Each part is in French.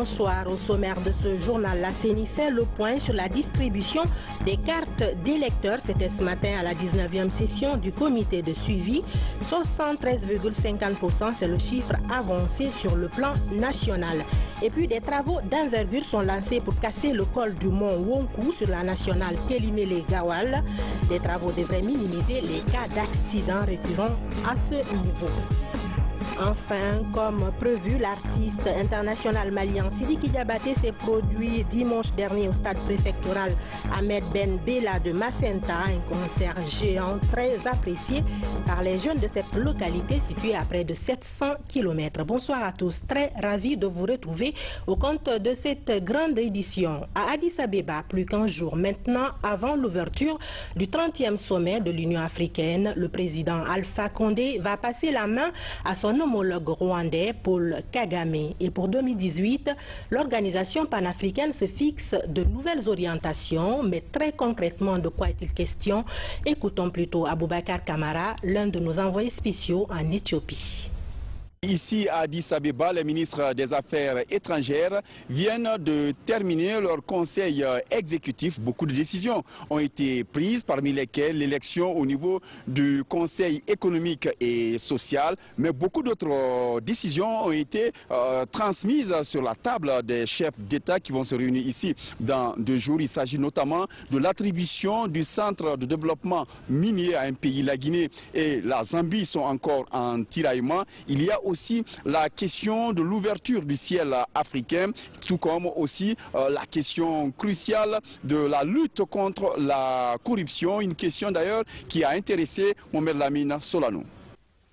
Bonsoir. Au sommaire de ce journal, la CENI fait le point sur la distribution des cartes d'électeurs. C'était ce matin à la 19e session du comité de suivi. 73,50%, c'est le chiffre avancé sur le plan national. Et puis des travaux d'envergure sont lancés pour casser le col du mont Wonkou sur la nationale Kélimélé-Gawal. Des travaux devraient minimiser les cas d'accidents récurrents à ce niveau. Enfin, comme prévu, l'artiste international malien Sidiki Diabaté s'est produit dimanche dernier au stade préfectoral Ahmed Ben Bella de Macenta, un concert géant très apprécié par les jeunes de cette localité située à près de 700 km. Bonsoir à tous, très ravi de vous retrouver au compte de cette grande édition. À Addis Abeba, plus qu'un jour maintenant avant l'ouverture du 30e sommet de l'Union africaine, le président Alpha Condé va passer la main à son homologue rwandais Paul Kagame. Et pour 2018, l'organisation panafricaine se fixe de nouvelles orientations, mais très concrètement, de quoi est-il question? Écoutons plutôt Aboubakar Kamara, l'un de nos envoyés spéciaux en Éthiopie. Ici à Addis Abeba, les ministres des Affaires étrangères viennent de terminer leur conseil exécutif. Beaucoup de décisions ont été prises, parmi lesquelles l'élection au niveau du Conseil économique et social. Mais beaucoup d'autres décisions ont été transmises sur la table des chefs d'État qui vont se réunir ici dans 2 jours. Il s'agit notamment de l'attribution du centre de développement minier à un pays. La Guinée et la Zambie sont encore en tiraillement. Il y a aussi la question de l'ouverture du ciel africain, tout comme aussi la question cruciale de la lutte contre la corruption, une question d'ailleurs qui a intéressé Mohamed Lamine Solano.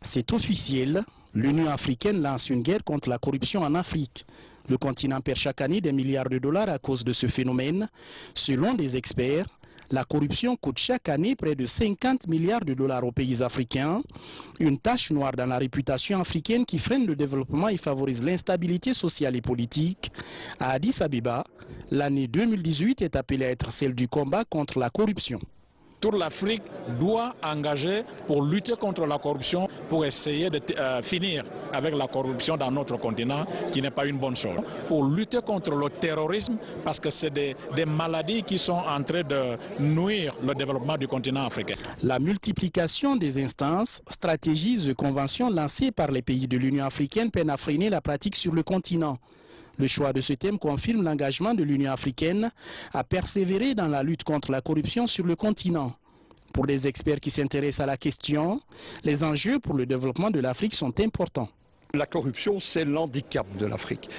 C'est officiel, l'Union africaine lance une guerre contre la corruption en Afrique. Le continent perd chaque année des milliards de dollars à cause de ce phénomène. Selon des experts, la corruption coûte chaque année près de 50 milliards de dollars aux pays africains, une tache noire dans la réputation africaine qui freine le développement et favorise l'instabilité sociale et politique. À Addis Abeba, l'année 2018 est appelée à être celle du combat contre la corruption. Toute l'Afrique doit engager pour lutter contre la corruption, pour essayer de finir avec la corruption dans notre continent, qui n'est pas une bonne chose. Pour lutter contre le terrorisme, parce que c'est des maladies qui sont en train de nuire le développement du continent africain. La multiplication des instances, stratégies et conventions lancées par les pays de l'Union africaine peinent à freiner la pratique sur le continent. Le choix de ce thème confirme l'engagement de l'Union africaine à persévérer dans la lutte contre la corruption sur le continent. Pour les experts qui s'intéressent à la question, les enjeux pour le développement de l'Afrique sont importants. La corruption, c'est l'handicap de l'Afrique.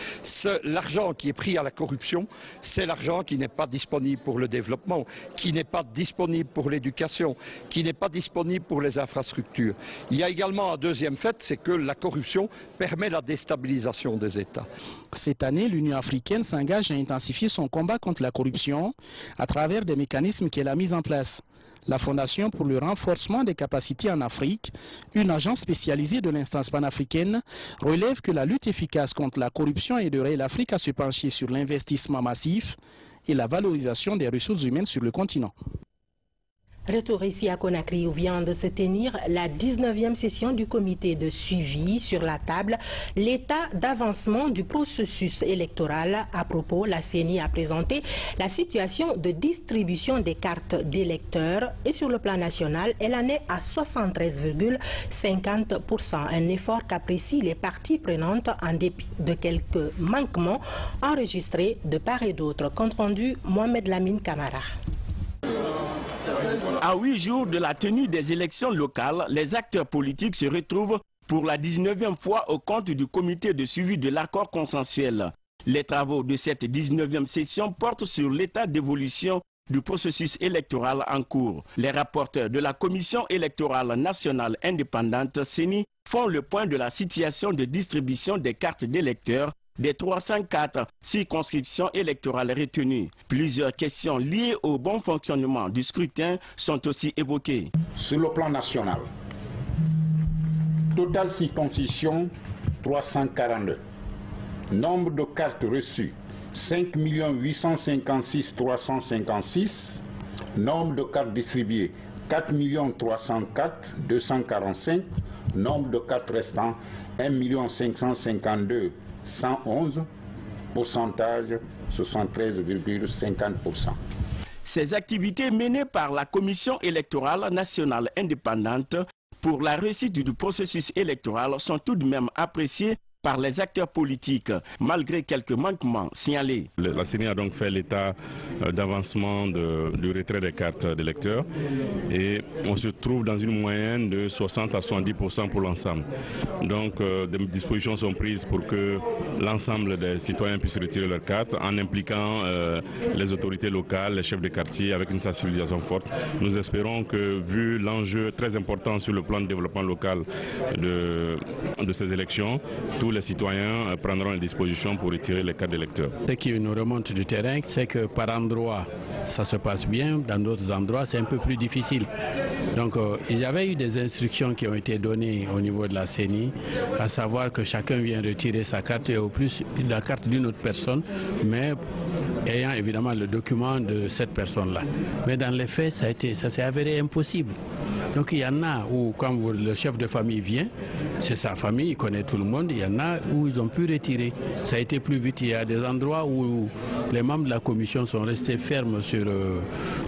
L'argent qui est pris à la corruption, c'est l'argent qui n'est pas disponible pour le développement, qui n'est pas disponible pour l'éducation, qui n'est pas disponible pour les infrastructures. Il y a également un deuxième fait, c'est que la corruption permet la déstabilisation des États. Cette année, l'Union africaine s'engage à intensifier son combat contre la corruption à travers des mécanismes qu'elle a mis en place. La Fondation pour le renforcement des capacités en Afrique, une agence spécialisée de l'instance panafricaine, relève que la lutte efficace contre la corruption aiderait l'Afrique à se pencher sur l'investissement massif et la valorisation des ressources humaines sur le continent. Retour ici à Conakry où vient de se tenir la 19e session du comité de suivi. Sur la table, l'état d'avancement du processus électoral. À propos, la CENI a présenté la situation de distribution des cartes d'électeurs et sur le plan national, elle en est à 73,50%. Un effort qu'apprécient les parties prenantes en dépit de quelques manquements enregistrés de part et d'autre. Compte rendu, Mohamed Lamine Kamara. À 8 jours de la tenue des élections locales, les acteurs politiques se retrouvent pour la 19e fois au compte du comité de suivi de l'accord consensuel. Les travaux de cette 19e session portent sur l'état d'évolution du processus électoral en cours. Les rapporteurs de la Commission électorale nationale indépendante CENI font le point de la situation de distribution des cartes d'électeurs des 304 circonscriptions électorales retenues. Plusieurs questions liées au bon fonctionnement du scrutin sont aussi évoquées. Sur le plan national, total circonscription 342. Nombre de cartes reçues 5 856 356. Nombre de cartes distribuées 4 304 245. Nombre de cartes restants 1 552 111. Pourcentage 73,50%. Ces activités menées par la Commission électorale nationale indépendante pour la réussite du processus électoral sont tout de même appréciées par les acteurs politiques, malgré quelques manquements signalés. La CENI a donc fait l'état d'avancement du retrait des cartes d'électeurs et on se trouve dans une moyenne de 60 à 70% pour l'ensemble. Donc des dispositions sont prises pour que l'ensemble des citoyens puissent retirer leurs cartes en impliquant les autorités locales, les chefs de quartier avec une sensibilisation forte. Nous espérons que vu l'enjeu très important sur le plan de développement local de ces élections, tous les citoyens prendront les dispositions pour retirer les cartes d'électeurs. Ce qui nous remonte du terrain, c'est que par endroits, ça se passe bien, dans d'autres endroits, c'est un peu plus difficile. Donc, il y avait eu des instructions qui ont été données au niveau de la CENI, à savoir que chacun vient retirer sa carte et au plus la carte d'une autre personne, mais ayant évidemment le document de cette personne-là. Mais dans les faits, ça s'est avéré impossible. Donc il y en a où, quand le chef de famille vient, c'est sa famille, il connaît tout le monde, il y en a où ils ont pu retirer. Ça a été plus vite. Il y a des endroits où les membres de la commission sont restés fermes sur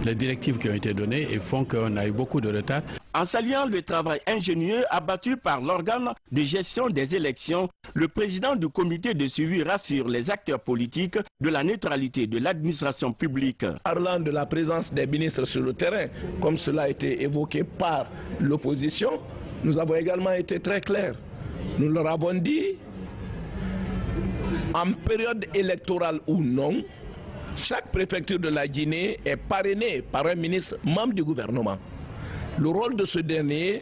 les directives qui ont été données et font qu'on a eu beaucoup de retard. En saluant le travail ingénieux abattu par l'organe de gestion des élections, le président du comité de suivi rassure les acteurs politiques de la neutralité de l'administration publique. Parlant de la présence des ministres sur le terrain, comme cela a été évoqué par l'opposition, nous avons également été très clairs. Nous leur avons dit, en période électorale ou non, chaque préfecture de la Guinée est parrainée par un ministre membre du gouvernement. Le rôle de ce dernier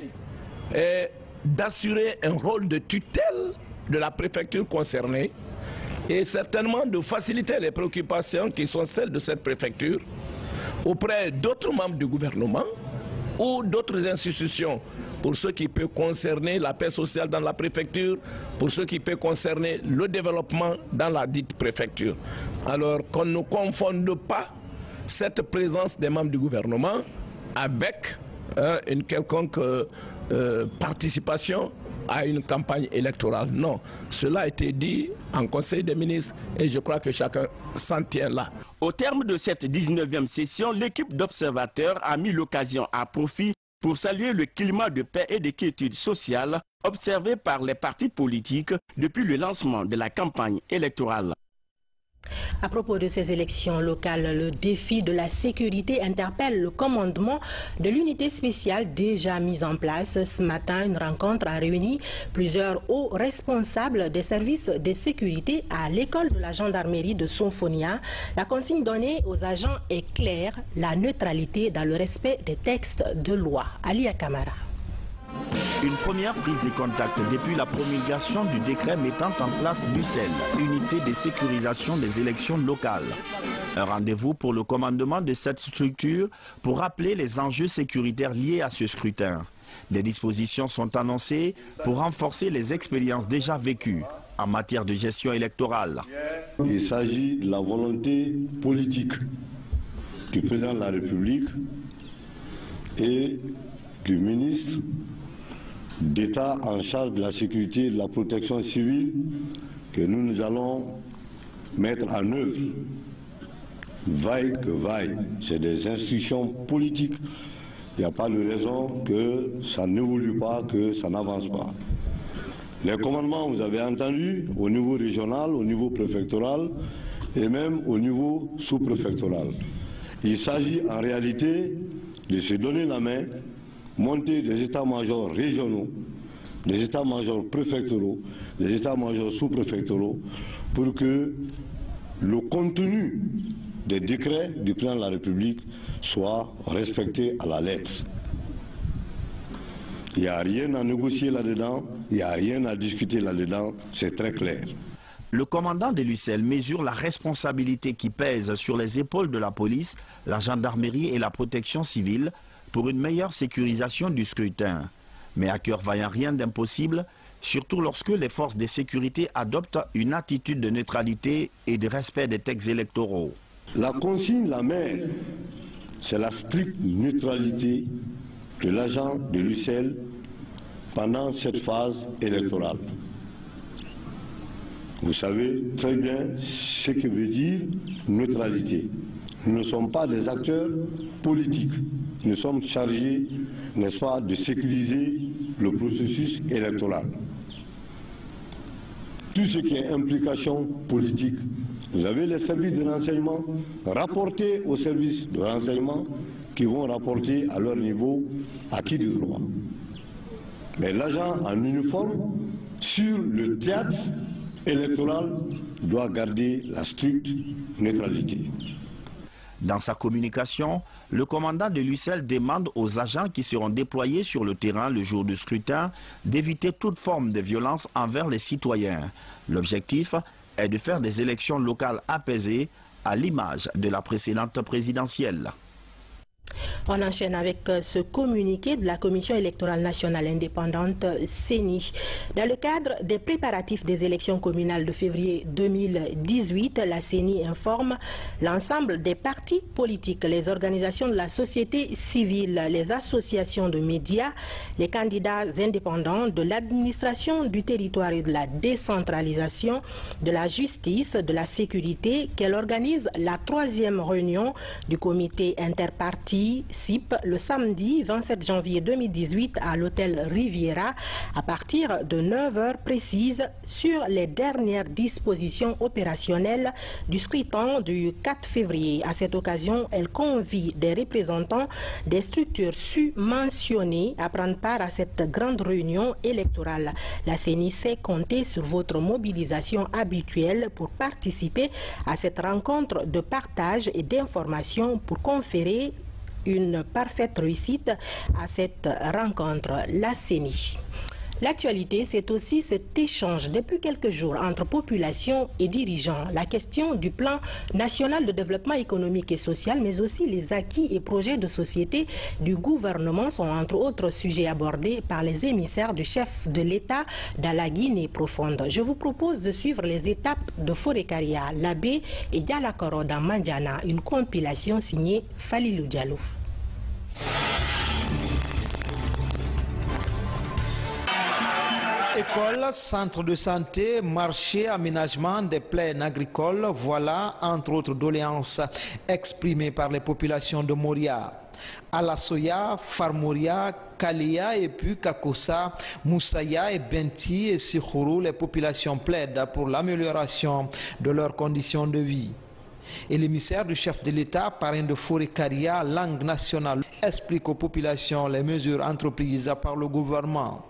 est d'assurer un rôle de tutelle de la préfecture concernée et certainement de faciliter les préoccupations qui sont celles de cette préfecture auprès d'autres membres du gouvernement ou d'autres institutions, pour ce qui peut concerner la paix sociale dans la préfecture, pour ce qui peut concerner le développement dans la dite préfecture. Alors qu'on ne confonde pas cette présence des membres du gouvernement avec une quelconque participation à une campagne électorale. Non, cela a été dit en Conseil des ministres et je crois que chacun s'en tient là. Au terme de cette 19e session, l'équipe d'observateurs a mis l'occasion à profit pour saluer le climat de paix et de quiétude sociale observé par les partis politiques depuis le lancement de la campagne électorale. À propos de ces élections locales, le défi de la sécurité interpelle le commandement de l'unité spéciale déjà mise en place. Ce matin, une rencontre a réuni plusieurs hauts responsables des services de sécurité à l'école de la gendarmerie de Sonfonia. La consigne donnée aux agents est claire, la neutralité dans le respect des textes de loi. Alia Kamara. Une première prise de contact depuis la promulgation du décret mettant en place l'UCEL, unité de sécurisation des élections locales. Un rendez-vous pour le commandement de cette structure pour rappeler les enjeux sécuritaires liés à ce scrutin. Des dispositions sont annoncées pour renforcer les expériences déjà vécues en matière de gestion électorale. Il s'agit de la volonté politique du président de la République et du ministre d'État en charge de la sécurité et de la protection civile que nous allons mettre en œuvre. Vaille que vaille, c'est des instructions politiques. Il n'y a pas de raison que ça n'évolue pas, que ça n'avance pas. Les commandements, vous avez entendu, au niveau régional, au niveau préfectoral et même au niveau sous-préfectoral. Il s'agit en réalité de se donner la main, monter des états-majors régionaux, des états-majors préfectoraux, des états-majors sous-préfectoraux, pour que le contenu des décrets du président de la République soit respecté à la lettre. Il n'y a rien à négocier là-dedans, il n'y a rien à discuter là-dedans, c'est très clair. Le commandant de l'UCEL mesure la responsabilité qui pèse sur les épaules de la police, la gendarmerie et la protection civile pour une meilleure sécurisation du scrutin. Mais à cœur vaillant, rien d'impossible, surtout lorsque les forces de sécurité adoptent une attitude de neutralité et de respect des textes électoraux. La consigne, la mère, c'est la stricte neutralité de l'agent de l'UCEL pendant cette phase électorale. Vous savez très bien ce que veut dire neutralité. Nous ne sommes pas des acteurs politiques. Nous sommes chargés, n'est-ce pas, de sécuriser le processus électoral. Tout ce qui est implication politique, vous avez les services de renseignement, rapportés aux services de renseignement qui vont rapporter à leur niveau à qui du droit. Mais l'agent en uniforme, sur le théâtre électoral, doit garder la stricte neutralité. Dans sa communication, le commandant de l'UCEL demande aux agents qui seront déployés sur le terrain le jour du scrutin d'éviter toute forme de violence envers les citoyens. L'objectif est de faire des élections locales apaisées à l'image de la précédente présidentielle. On enchaîne avec ce communiqué de la Commission électorale nationale indépendante CENI. Dans le cadre des préparatifs des élections communales de février 2018, la CENI informe l'ensemble des partis politiques, les organisations de la société civile, les associations de médias, les candidats indépendants de l'administration du territoire et de la décentralisation, de la justice, de la sécurité, qu'elle organise la 3e réunion du comité interparti CIP le samedi 27 janvier 2018 à l'hôtel Riviera à partir de 9h précises sur les dernières dispositions opérationnelles du scrutin du 4 février. À cette occasion, elle convie des représentants des structures mentionnées à prendre part à cette grande réunion électorale. La CENI sait compter sur votre mobilisation habituelle pour participer à cette rencontre de partage et d'information pour conférer une parfaite réussite à cette rencontre. La CENI. L'actualité, c'est aussi cet échange depuis quelques jours entre population et dirigeants. La question du plan national de développement économique et social, mais aussi les acquis et projets de société du gouvernement sont entre autres sujets abordés par les émissaires du chef de l'État dans la Guinée profonde. Je vous propose de suivre les étapes de Forekaria, Labé et Dialakoro dans Mandiana, une compilation signée Falilou Diallo. École, centre de santé, marché, aménagement des plaines agricoles, voilà entre autres doléances exprimées par les populations de Moria. Alasoya, Farmoria, Kalia et puis Kakosa, Moussaya et Benti et Sikhourou, les populations plaident pour l'amélioration de leurs conditions de vie. Et l'émissaire du chef de l'État, parrain de Forekaria, langue nationale, explique aux populations les mesures entreprises par le gouvernement.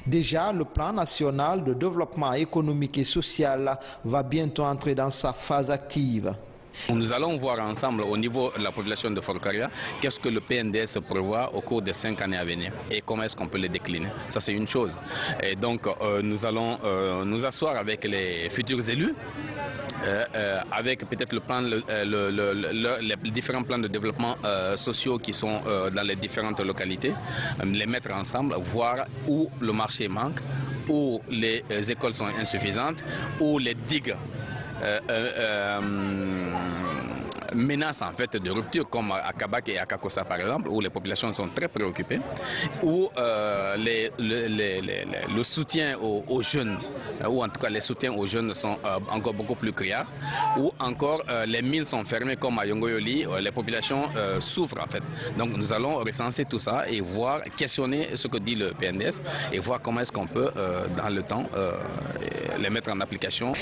Déjà, le plan national de développement économique et social va bientôt entrer dans sa phase active. Nous allons voir ensemble au niveau de la population de Forekaria qu'est-ce que le PNDS prévoit au cours des 5 années à venir et comment est-ce qu'on peut les décliner. Ça c'est une chose. Et donc nous allons nous asseoir avec les futurs élus, avec peut-être le plan, les différents plans de développement sociaux qui sont dans les différentes localités, les mettre ensemble, voir où le marché manque, où les écoles sont insuffisantes, où les digues menaces en fait de rupture comme à Kabak et à Kakosa par exemple, où les populations sont très préoccupées, où le soutien aux jeunes, ou en tout cas les soutiens aux jeunes sont encore beaucoup plus criards, ou encore les mines sont fermées comme à Yongoyoli, les populations souffrent en fait. Donc nous allons recenser tout ça et voir, questionner ce que dit le PNDS et voir comment est-ce qu'on peut dans le temps les mettre en application.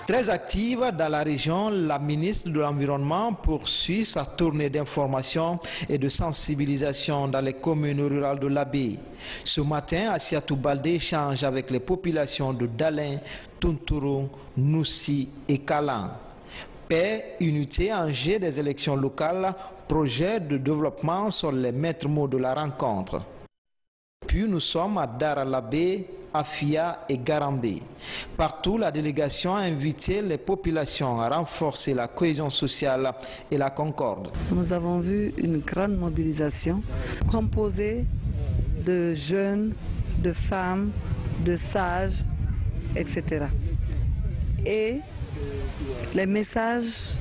Très active dans la région, la ministre de l'Environnement poursuit sa tournée d'information et de sensibilisation dans les communes rurales de l'Abbé. Ce matin, Assiatou Baldé échange avec les populations de Dalin, Tunturu, Noussi et Kalan. Paix, unité, enjeu des élections locales, projet de développement sont les maîtres mots de la rencontre. Puis nous sommes à Daralabé, Afia et Garambé. Partout, la délégation a invité les populations à renforcer la cohésion sociale et la concorde. Nous avons vu une grande mobilisation composée de jeunes, de femmes, de sages, etc. Et les messages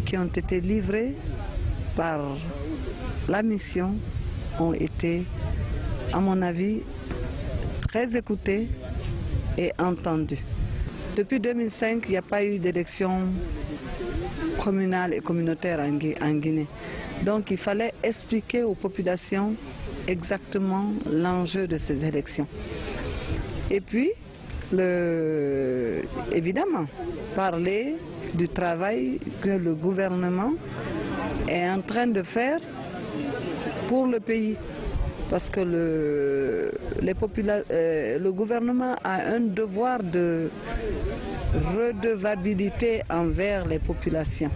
qui ont été livrés par la mission ont été, à mon avis, très écoutées et entendues. Depuis 2005, il n'y a pas eu d'élection communale et communautaire en Guinée. Donc il fallait expliquer aux populations exactement l'enjeu de ces élections. Et puis, évidemment, parler du travail que le gouvernement est en train de faire pour le pays. Parce que le gouvernement a un devoir de redevabilité envers les populations.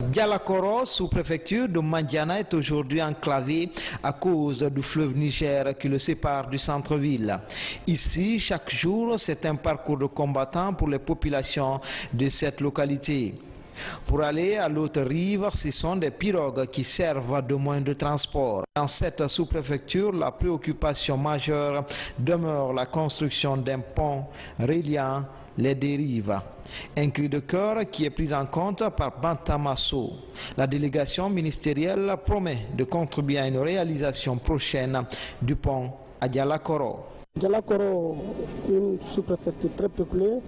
Dialakoro, sous-préfecture de Mandiana, est aujourd'hui enclavé à cause du fleuve Niger qui le sépare du centre-ville. Ici, chaque jour, c'est un parcours de combattants pour les populations de cette localité. Pour aller à l'autre rive, ce sont des pirogues qui servent de moyen de transport. Dans cette sous-préfecture, la préoccupation majeure demeure la construction d'un pont reliant les deux rives. Un cri de cœur qui est pris en compte par Bantamasso. La délégation ministérielle promet de contribuer à une réalisation prochaine du pont à Dialakoro. Dialakoro, une sous-préfecture très peuplée,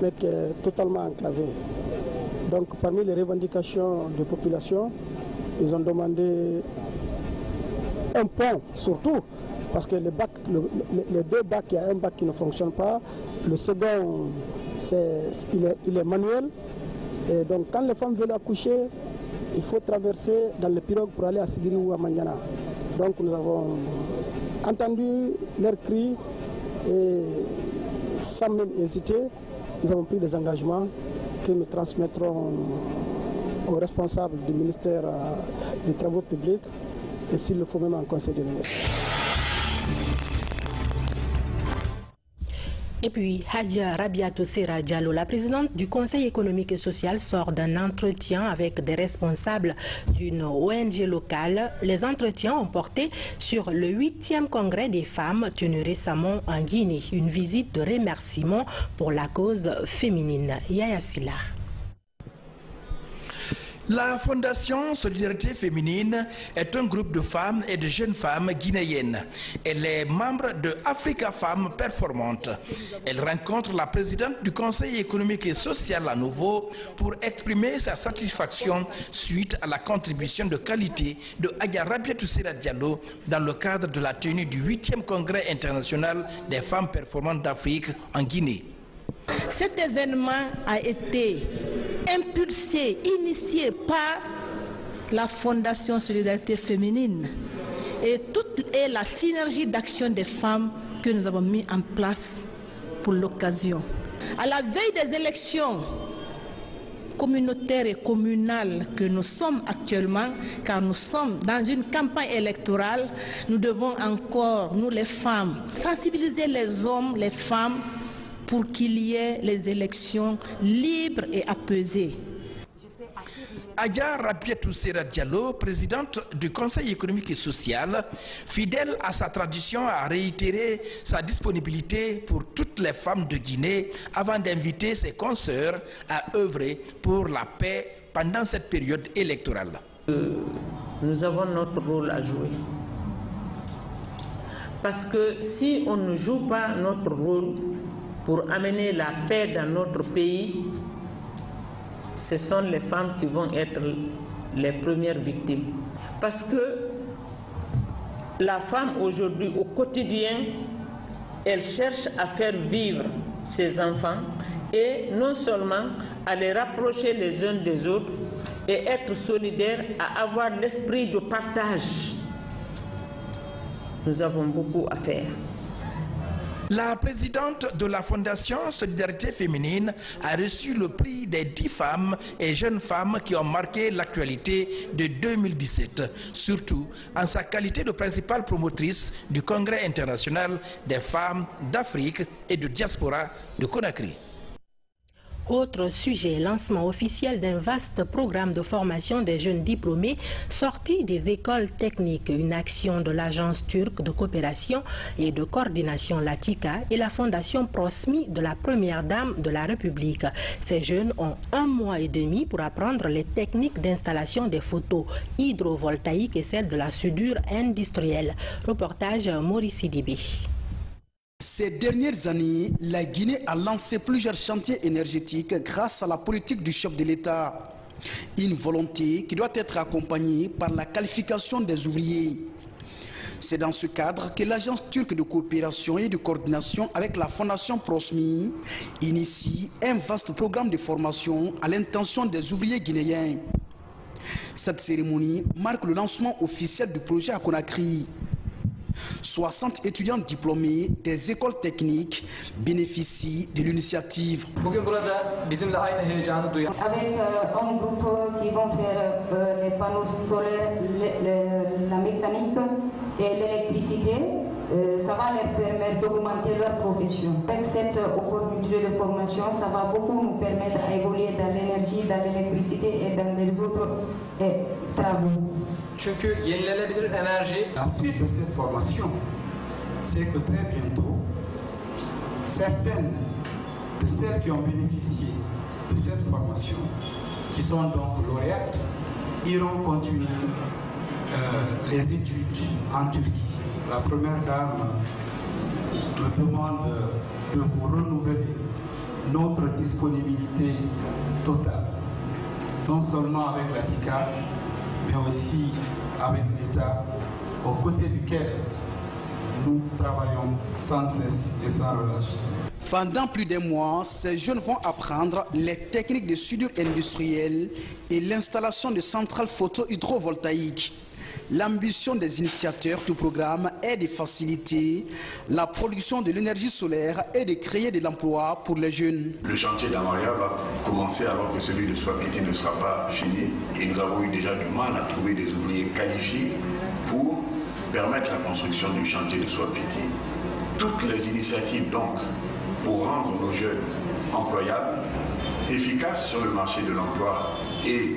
mais qui est totalement enclavée. Donc parmi les revendications des populations, ils ont demandé un pont surtout, parce que les deux bacs, il y a un bac qui ne fonctionne pas, le second il est manuel, et donc quand les femmes veulent accoucher, il faut traverser dans les pirogues pour aller à Sigiri ou à Mandiana. Donc nous avons entendu leurs cris et sans même hésiter, nous avons pris des engagements que nous transmettrons aux responsables du ministère des Travaux publics et s'il le faut même en Conseil des ministres. Et puis, Hadja Rabiatou Sera Diallo, la présidente du Conseil économique et social, sort d'un entretien avec des responsables d'une ONG locale. Les entretiens ont porté sur le 8e congrès des femmes tenu récemment en Guinée. Une visite de remerciement pour la cause féminine. Yaya Silla. La Fondation Solidarité Féminine est un groupe de femmes et de jeunes femmes guinéennes. Elle est membre de Africa Femmes Performantes. Elle rencontre la présidente du Conseil économique et social à nouveau pour exprimer sa satisfaction suite à la contribution de qualité de Hadja Rabiatou Sera Diallo dans le cadre de la tenue du 8e congrès international des femmes performantes d'Afrique en Guinée. Cet événement a été impulsé, initié par la Fondation Solidarité Féminine et la synergie d'action des femmes que nous avons mis en place pour l'occasion. À la veille des élections communautaires et communales que nous sommes actuellement, car nous sommes dans une campagne électorale, nous devons encore, nous les femmes, sensibiliser les hommes, les femmes, pour qu'il y ait les élections libres et apaisées. Hadja Rabiatou Sera Diallo, présidente du Conseil économique et social, fidèle à sa tradition, a réitéré sa disponibilité pour toutes les femmes de Guinée avant d'inviter ses consoeurs à œuvrer pour la paix pendant cette période électorale. Nous avons notre rôle à jouer. Parce que si on ne joue pas notre rôle pour amener la paix dans notre pays, ce sont les femmes qui vont être les premières victimes. Parce que la femme aujourd'hui, au quotidien, elle cherche à faire vivre ses enfants et non seulement à les rapprocher les uns des autres et être solidaire, à avoir l'esprit de partage. Nous avons beaucoup à faire. La présidente de la Fondation Solidarité Féminine a reçu le prix des 10 femmes et jeunes femmes qui ont marqué l'actualité de 2017, surtout en sa qualité de principale promotrice du Congrès international des femmes d'Afrique et de diaspora de Conakry. Autre sujet, lancement officiel d'un vaste programme de formation des jeunes diplômés sortis des écoles techniques. Une action de l'agence turque de coopération et de coordination Latika et la fondation Prosmi de la première dame de la République. Ces jeunes ont 1 mois et demi pour apprendre les techniques d'installation des photos hydrovoltaïques et celles de la soudure industrielle. Reportage Maurice Sidibé. Ces dernières années, la Guinée a lancé plusieurs chantiers énergétiques grâce à la politique du chef de l'État. Une volonté qui doit être accompagnée par la qualification des ouvriers. C'est dans ce cadre que l'agence turque de coopération et de coordination avec la fondation Prosmi initie un vaste programme de formation à l'intention des ouvriers guinéens. Cette cérémonie marque le lancement officiel du projet à Conakry. 60 étudiants diplômés des écoles techniques bénéficient de l'initiative. Avec un groupe qui vont faire les panneaux solaires, la mécanique et l'électricité, ça va leur permettre d'augmenter leur profession. Avec cette opportunité de formation, ça va beaucoup nous permettre d'évoluer dans l'énergie, dans l'électricité et dans les autres travaux. La suite de cette formation, c'est que très bientôt, certaines de celles qui ont bénéficié de cette formation, qui sont donc lauréates, iront continuer les études en Turquie. La première dame me demande de vous renouveler notre disponibilité totale, non seulement avec Latika, mais aussi avec l'État, aux côtés duquel nous travaillons sans cesse et sans relâche. Pendant plus d'un mois, ces jeunes vont apprendre les techniques de soudure industrielle et l'installation de centrales photo-hydrovoltaïques. L'ambition des initiateurs du programme est de faciliter la production de l'énergie solaire et de créer de l'emploi pour les jeunes. Le chantier d'Amaria va commencer alors que celui de Swapiti ne sera pas fini et nous avons eu déjà du mal à trouver des ouvriers qualifiés pour permettre la construction du chantier de Swapiti. Toutes les initiatives donc pour rendre nos jeunes employables, efficaces sur le marché de l'emploi et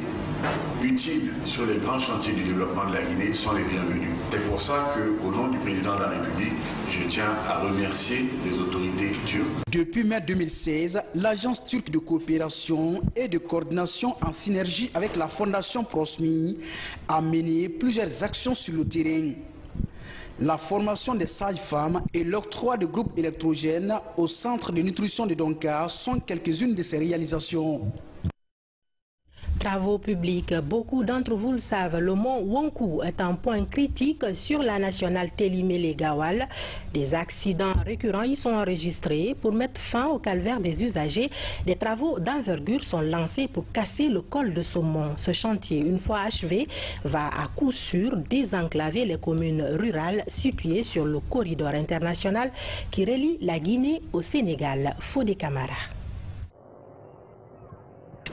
utiles sur les grands chantiers du développement de la Guinée sont les bienvenus. C'est pour ça qu'au nom du président de la République, je tiens à remercier les autorités turques. Depuis mai 2016, l'agence turque de coopération et de coordination en synergie avec la fondation Prosmi a mené plusieurs actions sur le terrain. La formation des sages-femmes et l'octroi de groupes électrogènes au centre de nutrition de Donka sont quelques-unes de ces réalisations. Travaux publics, beaucoup d'entre vous le savent, le mont Wonkou est un point critique sur la nationale Télimélé-Gawal. Des accidents récurrents y sont enregistrés. Pour mettre fin au calvaire des usagers, des travaux d'envergure sont lancés pour casser le col de ce mont. Ce chantier, une fois achevé, va à coup sûr désenclaver les communes rurales situées sur le corridor international qui relie la Guinée au Sénégal. Fodé Camara.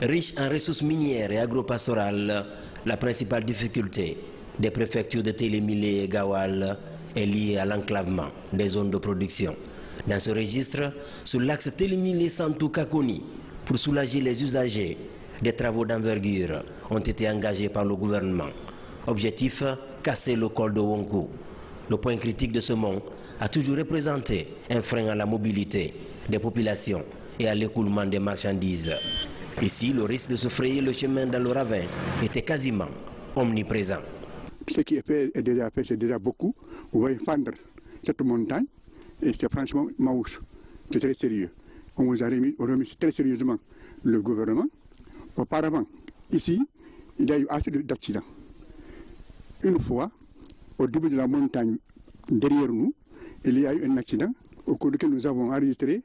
Riche en ressources minières et agropastorales, la principale difficulté des préfectures de Télémilé et Gawal est liée à l'enclavement des zones de production. Dans ce registre, sur l'axe Télémilé-Santou-Kakoni, pour soulager les usagers, des travaux d'envergure ont été engagés par le gouvernement. Objectif, casser le col de Wonkou. Le point critique de ce mont a toujours représenté un frein à la mobilité des populations et à l'écoulement des marchandises. Ici, le risque de se frayer le chemin dans le ravin était quasiment omniprésent. Ce qui est fait est déjà fait, c'est déjà beaucoup. On va fendre cette montagne et c'est franchement maouche. C'est très sérieux. On vous a remis très sérieusement le gouvernement. Auparavant, ici, il y a eu assez d'accidents. Une fois, au début de la montagne, derrière nous, il y a eu un accident au cours duquel nous avons enregistré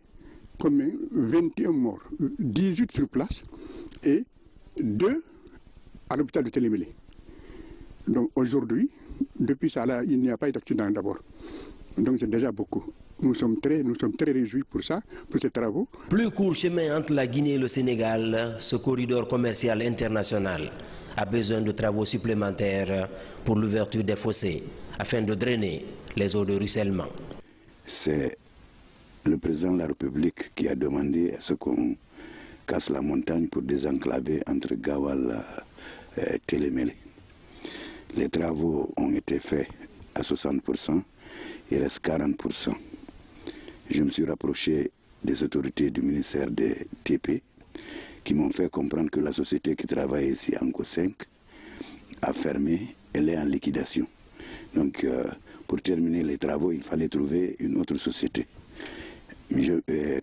comme 21 morts, 18 sur place et 2 à l'hôpital de Télémélé. Donc aujourd'hui, depuis ça, là, il n'y a pas eu d'accident d'abord. Donc c'est déjà beaucoup. Nous sommes très réjouis pour ça, pour ces travaux. Plus court chemin entre la Guinée et le Sénégal, ce corridor commercial international a besoin de travaux supplémentaires pour l'ouverture des fossés afin de drainer les eaux de ruissellement. C'est le président de la République qui a demandé à ce qu'on cassent la montagne pour désenclaver entre Gawal et Télémélé. Les travaux ont été faits à 60%, il reste 40%. Je me suis rapproché des autorités du ministère des TP qui m'ont fait comprendre que la société qui travaille ici, Anco 5, a fermé, elle est en liquidation. Donc pour terminer les travaux, il fallait trouver une autre société.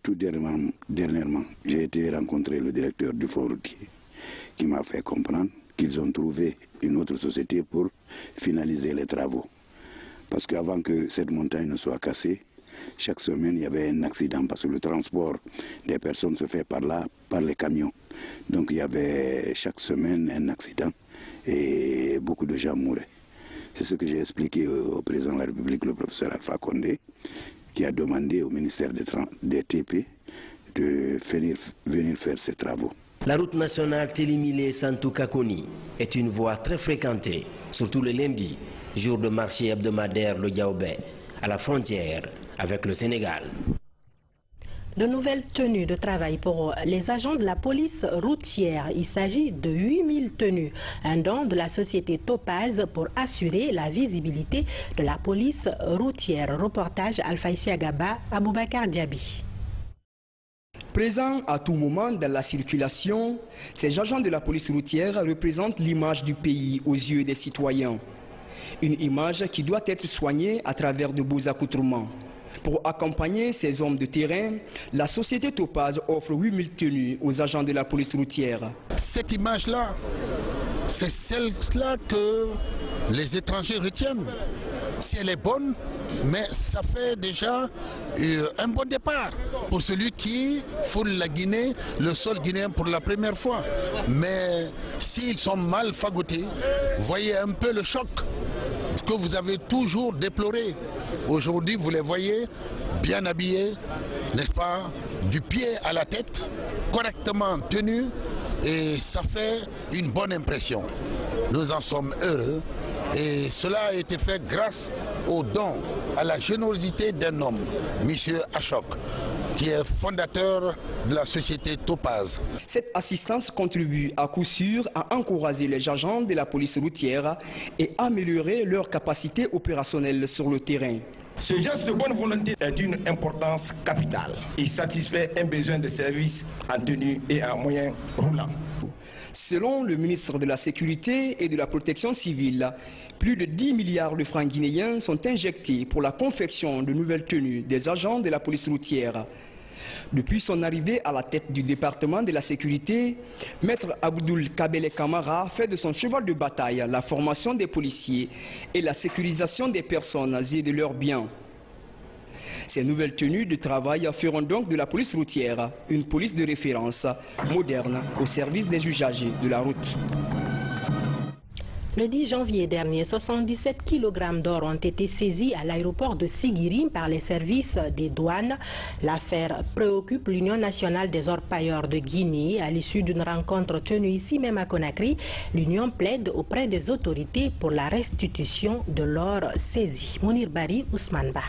Tout dernièrement, j'ai été rencontrer le directeur du fonds routier qui m'a fait comprendre qu'ils ont trouvé une autre société pour finaliser les travaux. Parce qu'avant que cette montagne ne soit cassée, chaque semaine il y avait un accident parce que le transport des personnes se fait par là, par les camions. Donc il y avait chaque semaine un accident et beaucoup de gens mouraient. C'est ce que j'ai expliqué au président de la République, le professeur Alpha Condé, qui a demandé au ministère des TP de venir faire ces travaux. La route nationale Télémilé-Santou-Kakoni est une voie très fréquentée, surtout le lundi, jour de marché hebdomadaire le Diaobé, à la frontière avec le Sénégal. De nouvelles tenues de travail pour les agents de la police routière. Il s'agit de 8000 tenues, un don de la société Topaz pour assurer la visibilité de la police routière. Reportage Alphaïsia Gaba, Aboubakar Diaby. Présents à tout moment dans la circulation, ces agents de la police routière représentent l'image du pays aux yeux des citoyens. Une image qui doit être soignée à travers de beaux accoutrements. Pour accompagner ces hommes de terrain, la société Topaz offre 8000 tenues aux agents de la police routière. Cette image-là, c'est celle-là que les étrangers retiennent. Si elle est bonne, mais ça fait déjà un bon départ pour celui qui foule la Guinée, le sol guinéen pour la première fois. Mais s'ils sont mal fagotés, voyez un peu le choc que vous avez toujours déploré. Aujourd'hui, vous les voyez bien habillés, n'est-ce pas, du pied à la tête, correctement tenus, et ça fait une bonne impression. Nous en sommes heureux, et cela a été fait grâce au don, à la générosité d'un homme, M. Ashok, qui est fondateur de la société Topaz. Cette assistance contribue à coup sûr à encourager les agents de la police routière et améliorer leur capacité opérationnelle sur le terrain. Ce geste de bonne volonté est d'une importance capitale. Il satisfait un besoin de service en tenue et en moyens roulants. Selon le ministre de la Sécurité et de la Protection civile, plus de 10 milliards de francs guinéens sont injectés pour la confection de nouvelles tenues des agents de la police routière. Depuis son arrivée à la tête du département de la sécurité, Maître Abdoul Kabele Kamara fait de son cheval de bataille la formation des policiers et la sécurisation des personnes et de leurs biens. Ces nouvelles tenues de travail feront donc de la police routière une police de référence moderne au service des usagers de la route. Le 10 janvier dernier, 77 kg d'or ont été saisis à l'aéroport de Siguiri par les services des douanes. L'affaire préoccupe l'Union nationale des orpailleurs de Guinée. À l'issue d'une rencontre tenue ici même à Conakry, l'Union plaide auprès des autorités pour la restitution de l'or saisi. Mounir Bari, Ousmane Ba.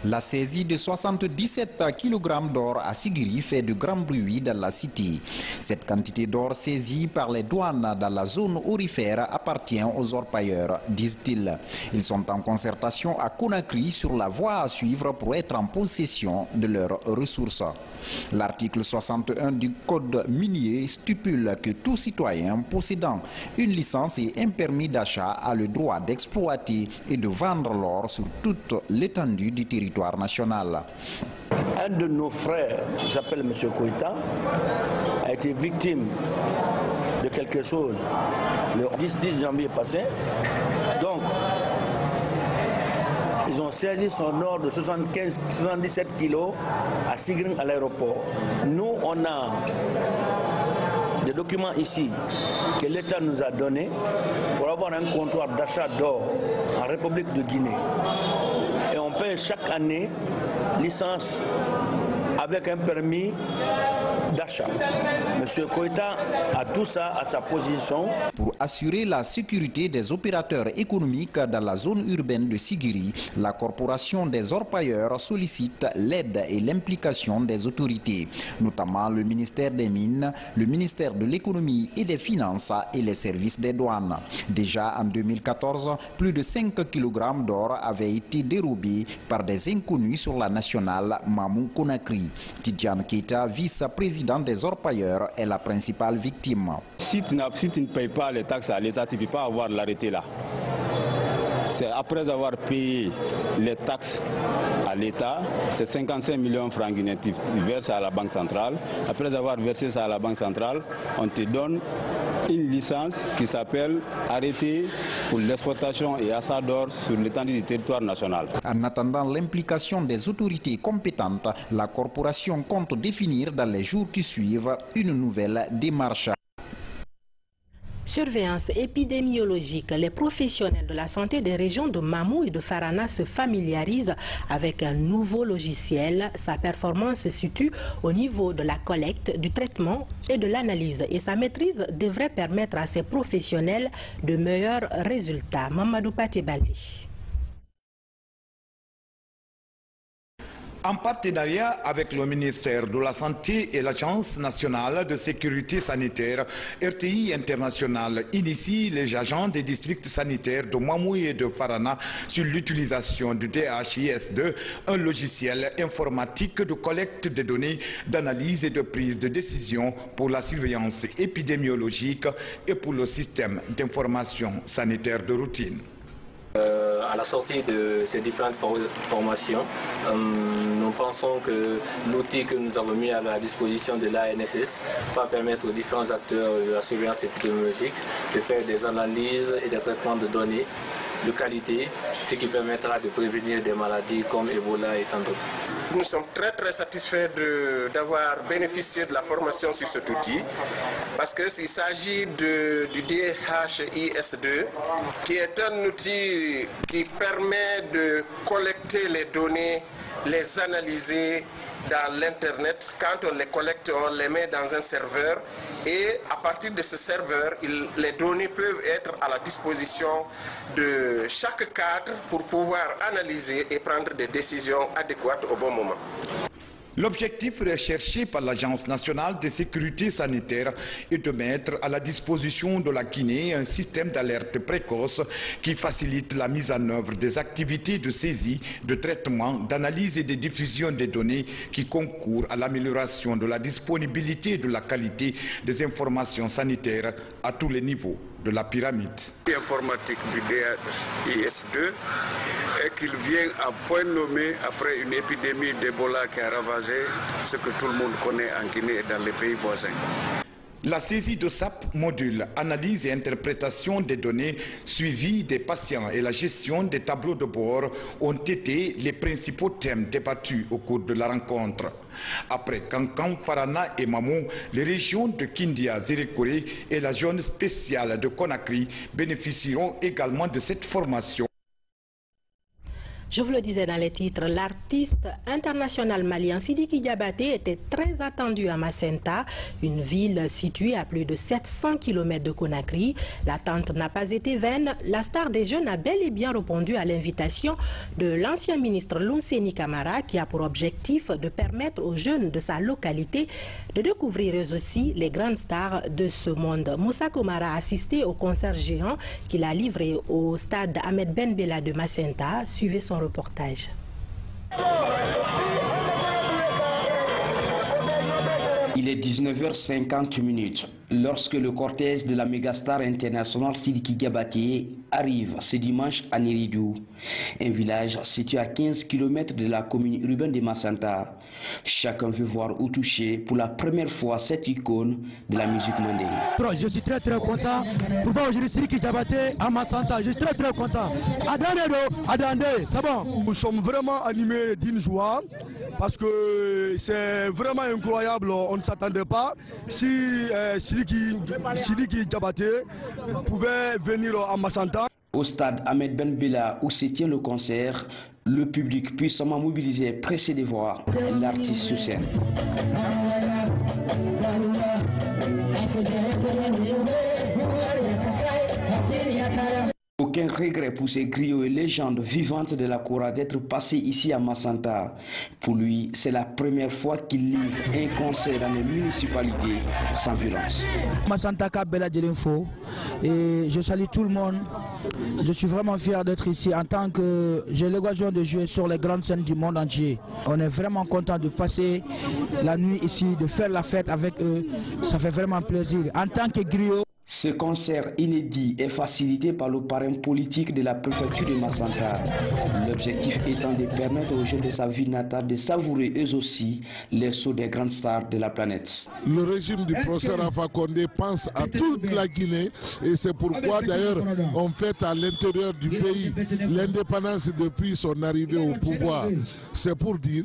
La saisie de 77 kg d'or à Siguiri fait de grand bruit dans la cité. Cette quantité d'or saisie par les douanes dans la zone aurifère appartient aux orpailleurs, disent-ils. Ils sont en concertation à Conakry sur la voie à suivre pour être en possession de leurs ressources. L'article 61 du Code minier stipule que tout citoyen possédant une licence et un permis d'achat a le droit d'exploiter et de vendre l'or sur toute l'étendue du territoire national. Un de nos frères, qui s'appelle M. Koïta, a été victime de quelque chose le 10 janvier passé. Donc, ils ont saisi son or de 77 kilos à Siguiri à l'aéroport. Nous, on a des documents ici que l'État nous a donnés pour avoir un comptoir d'achat d'or en République de Guinée. Et on paye chaque année licence avec un permis d'achat. M. Koïta a tout ça à sa position. Pour assurer la sécurité des opérateurs économiques dans la zone urbaine de Sigiri, la corporation des orpailleurs sollicite l'aide et l'implication des autorités, notamment le ministère des Mines, le ministère de l'économie et des finances et les services des douanes. Déjà en 2014, plus de 5 kg d'or avaient été dérobés par des inconnus sur la nationale Mamou-Conakry. Tidjane Keita, vice-président des orpailleurs, est la principale victime. Si tu ne payes pas les taxes à l'État, tu ne peux pas avoir l'arrêté là. C'est après avoir payé les taxes à l'État, c'est 55 millions de francs guinéens tu verses à la Banque centrale. Après avoir versé ça à la Banque centrale, on te donne une licence qui s'appelle arrêté pour l'exploitation et achat d'or sur l'étendue du territoire national. En attendant l'implication des autorités compétentes, la corporation compte définir dans les jours qui suivent une nouvelle démarche. Surveillance épidémiologique. Les professionnels de la santé des régions de Mamou et de Farana se familiarisent avec un nouveau logiciel. Sa performance se situe au niveau de la collecte, du traitement et de l'analyse. Et sa maîtrise devrait permettre à ces professionnels de meilleurs résultats. Mamadou Patibali. En partenariat avec le ministère de la Santé et l'Agence nationale de sécurité sanitaire, RTI International initie les agents des districts sanitaires de Mamou et de Farana sur l'utilisation du DHIS2, un logiciel informatique de collecte de données, d'analyse et de prise de décision pour la surveillance épidémiologique et pour le système d'information sanitaire de routine. À la sortie de ces différentes formations, nous pensons que l'outil que nous avons mis à la disposition de l'ANSS va permettre aux différents acteurs de la surveillance épidémiologique de faire des analyses et des traitements de données de qualité, ce qui permettra de prévenir des maladies comme Ebola et tant d'autres. Nous sommes très satisfaits d'avoir bénéficié de la formation sur cet outil parce qu'il s'agit du DHIS2 qui est un outil qui permet de collecter les données, les analyser dans l'Internet. Quand on les collecte, on les met dans un serveur et à partir de ce serveur, les données peuvent être à la disposition de chaque cadre pour pouvoir analyser et prendre des décisions adéquates au bon moment. L'objectif recherché par l'Agence nationale de sécurité sanitaire est de mettre à la disposition de la Guinée un système d'alerte précoce qui facilite la mise en œuvre des activités de saisie, de traitement, d'analyse et de diffusion des données qui concourent à l'amélioration de la disponibilité et de la qualité des informations sanitaires à tous les niveaux de la pyramide. L'informatique du DHIS2 est qu'il vient à point nommé après une épidémie d'Ebola qui a ravagé ce que tout le monde connaît en Guinée et dans les pays voisins. La saisie de SAP module, analyse et interprétation des données, suivi des patients et la gestion des tableaux de bord ont été les principaux thèmes débattus au cours de la rencontre. Après Kankan, Farana et Mamou, les régions de Kindia, Zérékoré et la zone spéciale de Conakry bénéficieront également de cette formation. Je vous le disais dans les titres, l'artiste international malien Sidiki Diabaté était très attendu à Macenta, une ville située à plus de 700 km de Conakry. L'attente n'a pas été vaine. La star des jeunes a bel et bien répondu à l'invitation de l'ancien ministre Lunseni Camara qui a pour objectif de permettre aux jeunes de sa localité de découvrir eux aussi les grandes stars de ce monde. Moussa Komara a assisté au concert géant qu'il a livré au stade Ahmed Ben Bella de Macenta. Suivez son reportage. Il est 19h50 lorsque le cortège de la mégastar internationale Sidiki Diabaté arrive ce dimanche à Niridou, un village situé à 15 km de la commune urbaine de Macenta. Chacun veut voir ou toucher pour la première fois cette icône de la musique mondaine. Je suis très content pour voir aujourd'hui Sidiki Diabaté à Macenta. Je suis très content. Adandé, c'est bon. Nous sommes vraiment animés d'une joie parce que c'est vraiment incroyable. On ne s'attendait pas. Si Sidiki Diabaté pouvait venir à Macenta. Au stade Ahmed Ben Bella où se tient le concert, le public puissamment mobilisé pressé de voir l'artiste sur scène. regret pour ces griots et légendes vivantes de la Koura d'être passés ici à Massanta. Pour lui, c'est la première fois qu'il livre un concert dans les municipalités sans violence. Massanta Kabela Djelinfo, et je salue tout le monde. Je suis vraiment fier d'être ici en tant que j'ai l'occasion de jouer sur les grandes scènes du monde entier. On est vraiment content de passer la nuit ici, de faire la fête avec eux. Ça fait vraiment plaisir. En tant que griot, ce concert inédit est facilité par le parrain politique de la préfecture de Massanta. L'objectif étant de permettre aux jeunes de sa ville natale de savourer eux aussi les sauts des grandes stars de la planète. Le régime du professeur Alpha Condé pense à toute la Guinée et c'est pourquoi d'ailleurs on fête à l'intérieur du pays l'indépendance depuis son arrivée au pouvoir. C'est pour dire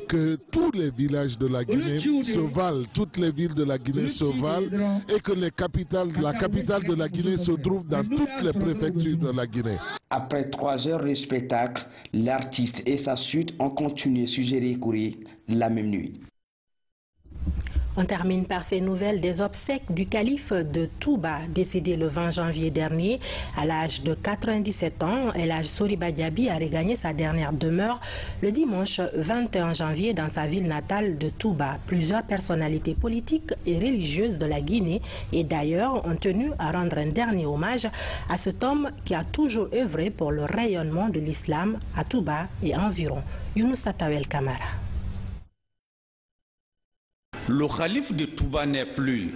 que tous les villages de la Guinée se valent, toutes les villes de la Guinée se valent et que la capitale de la Guinée se trouve dans toutes les préfectures de la Guinée. Après 3 heures de spectacle, l'artiste et sa suite ont continué sur Jérékouré la même nuit. On termine par ces nouvelles des obsèques du calife de Touba, décédé le 20 janvier dernier. À l'âge de 97 ans, El Hadj Soriba Diaby a regagné sa dernière demeure le dimanche 21 janvier dans sa ville natale de Touba. Plusieurs personnalités politiques et religieuses de la Guinée et d'ailleurs ont tenu à rendre un dernier hommage à cet homme qui a toujours œuvré pour le rayonnement de l'islam à Touba et environ. Younous Atawel Kamara. Le calife de Touba n'est plus.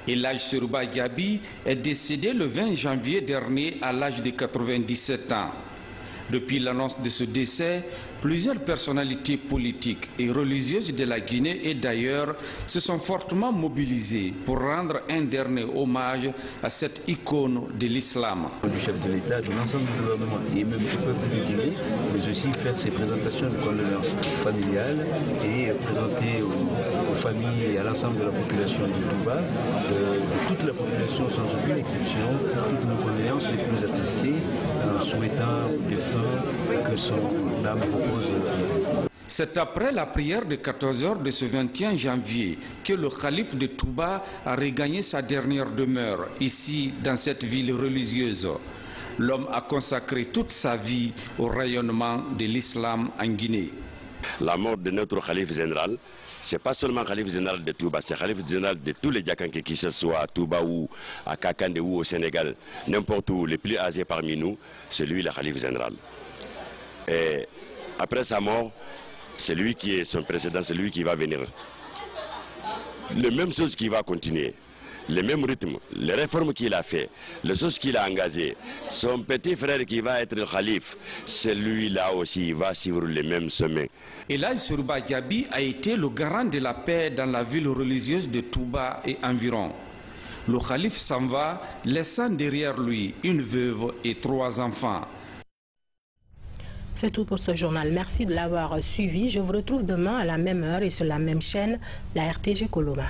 El Hadj Soriba Diaby est décédé le 20 janvier dernier à l'âge de 97 ans. Depuis l'annonce de ce décès, plusieurs personnalités politiques et religieuses de la Guinée et d'ailleurs se sont fortement mobilisées pour rendre un dernier hommage à cette icône de l'islam. Du chef de l'État, de l'ensemble du gouvernement et même du peuple de Guinée, mais aussi faire ces présentations de condoléances familiales et présenter aux familles et à l'ensemble de la population de Touba, de toute la population sans aucune exception, toutes nos condoléances les plus attestées, en souhaitant aux défunts que son âme repose. C'est après la prière de 14 h de ce 21 janvier que le calife de Touba a regagné sa dernière demeure, ici dans cette ville religieuse. L'homme a consacré toute sa vie au rayonnement de l'islam en Guinée. La mort de notre calife général, c'est pas seulement calife général de Touba, c'est calife général de tous les Diakanké, qui se soit à Touba ou à Kakande ou au Sénégal, n'importe où, les plus âgés parmi nous, c'est lui le calife général. Et après sa mort, c'est lui qui est son précédent, c'est lui qui va venir. La même chose qui va continuer, le même rythme, les réformes qu'il a fait, les choses qu'il a engagées. Son petit frère qui va être le calife, celui-là aussi va suivre les mêmes chemins. El Hadj Soriba Diaby a été le garant de la paix dans la ville religieuse de Touba et environ. Le calife s'en va, laissant derrière lui une veuve et 3 enfants. C'est tout pour ce journal. Merci de l'avoir suivi. Je vous retrouve demain à la même heure et sur la même chaîne, la RTG Coloma.